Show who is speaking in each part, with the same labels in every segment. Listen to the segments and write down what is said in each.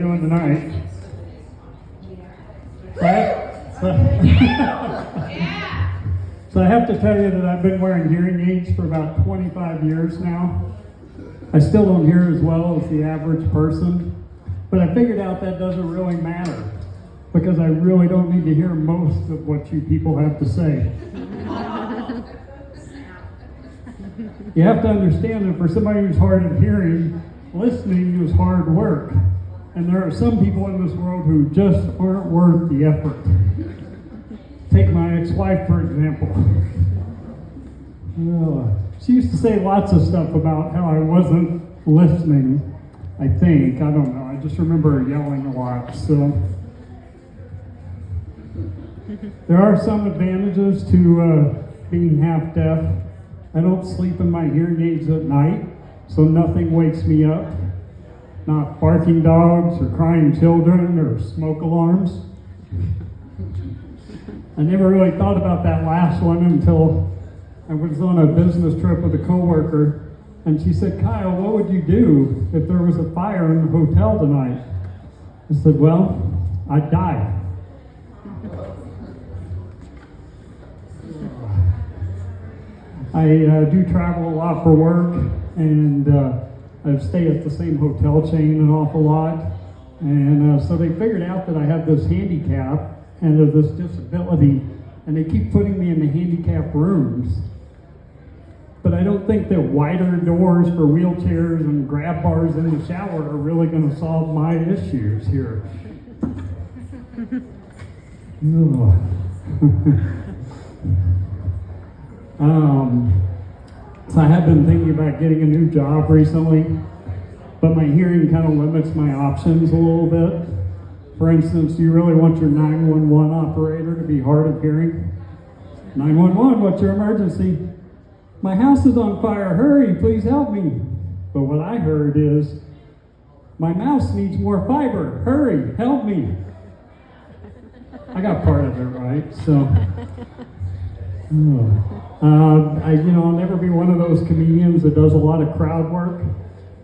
Speaker 1: Doing tonight. So I have to tell you that I've been wearing hearing aids for about 25 years now. I still don't hear as well as the average person, but I figured out that doesn't really matter because I really don't need to hear most of what you people have to say. You have to understand that for somebody who's hard of hearing, listening is hard work. And there are some people in this world who just aren't worth the effort. Take my ex-wife, for example. She used to say lots of stuff about how I wasn't listening, I think. I don't know. I just remember her yelling a lot. So there are some advantages to being half deaf. I don't sleep in my hearing aids at night, so nothing wakes me up. Not barking dogs or crying children or smoke alarms. I never really thought about that last one until I was on a business trip with a coworker, and she said, "Kyle, what would you do if there was a fire in the hotel tonight?" I said, "Well, I'd die." I do travel a lot for work, and I stay at the same hotel chain an awful lot. And so they figured out that I have this handicap and this disability, and they keep putting me in the handicap rooms. But I don't think that wider doors for wheelchairs and grab bars in the shower are really going to solve my issues here. So I have been thinking about getting a new job recently, but my hearing kind of limits my options a little bit. For instance, do you really want your 911 operator to be hard of hearing? 911, what's your emergency? My house is on fire, hurry, please help me. But what I heard is, my mouse needs more fiber, hurry, help me. I got part of it right, so. I'll never be one of those comedians that does a lot of crowd work.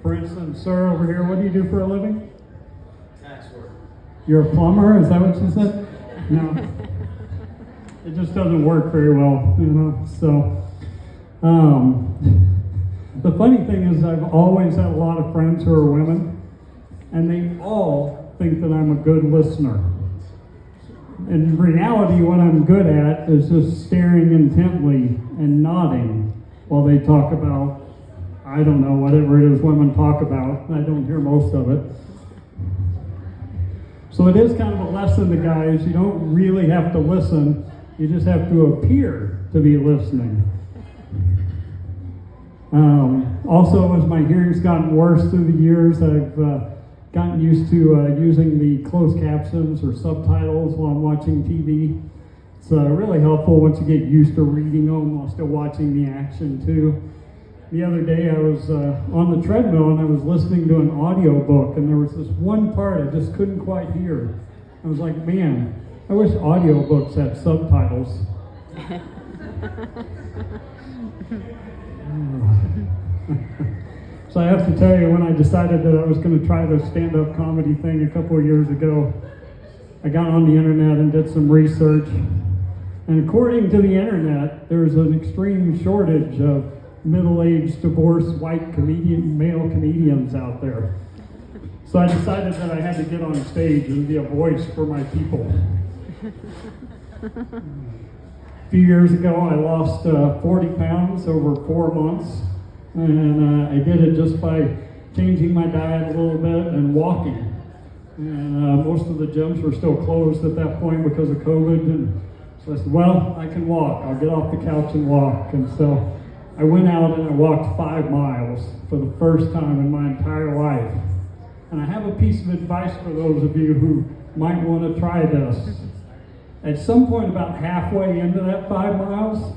Speaker 1: For instance, sir, over here, what do you do for a living?
Speaker 2: Tax work.
Speaker 1: You're a plumber? Is that what you said? No. It just doesn't work very well, So, the funny thing is I've always had a lot of friends who are women, and they all think that I'm a good listener. In reality, what I'm good at is just staring intently and nodding while they talk about, I don't know, whatever it is women talk about. I don't hear most of it. So it is kind of a lesson to guys. You don't really have to listen. You just have to appear to be listening. Also, as my hearing's gotten worse through the years, I've gotten used to using the closed captions or subtitles while I'm watching TV. It's really helpful once you get used to reading them while still watching the action too. The other day I was on the treadmill and I was listening to an audio book, and there was this one part I just couldn't quite hear. I was like, man, I wish audiobooks had subtitles. So I have to tell you, when I decided that I was going to try the stand-up comedy thing a couple of years ago, I got on the internet and did some research. And according to the internet, there's an extreme shortage of middle-aged, divorced, white male comedians out there. So I decided that I had to get on stage and be a voice for my people. A few years ago, I lost 40 pounds over 4 months. And I did it just by changing my diet a little bit and walking. And most of the gyms were still closed at that point because of COVID. And so I said, well, I can walk. I'll get off the couch and walk. And so I went out and I walked 5 miles for the first time in my entire life. And I have a piece of advice for those of you who might want to try this. At some point about halfway into that 5 miles,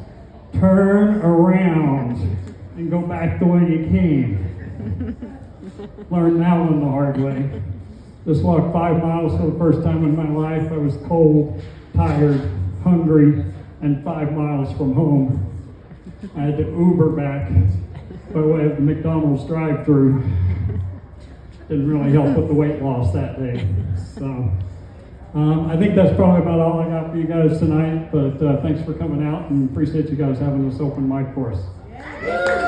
Speaker 1: turn around and go back the way you came. Learned that one the hard way. Just walked 5 miles for the first time in my life. I was cold, tired, hungry, and 5 miles from home. I had to Uber back by way of the McDonald's drive-thru. didn't really help with the weight loss that day. So I think that's probably about all I got for you guys tonight, but thanks for coming out and appreciate you guys having this open mic for us.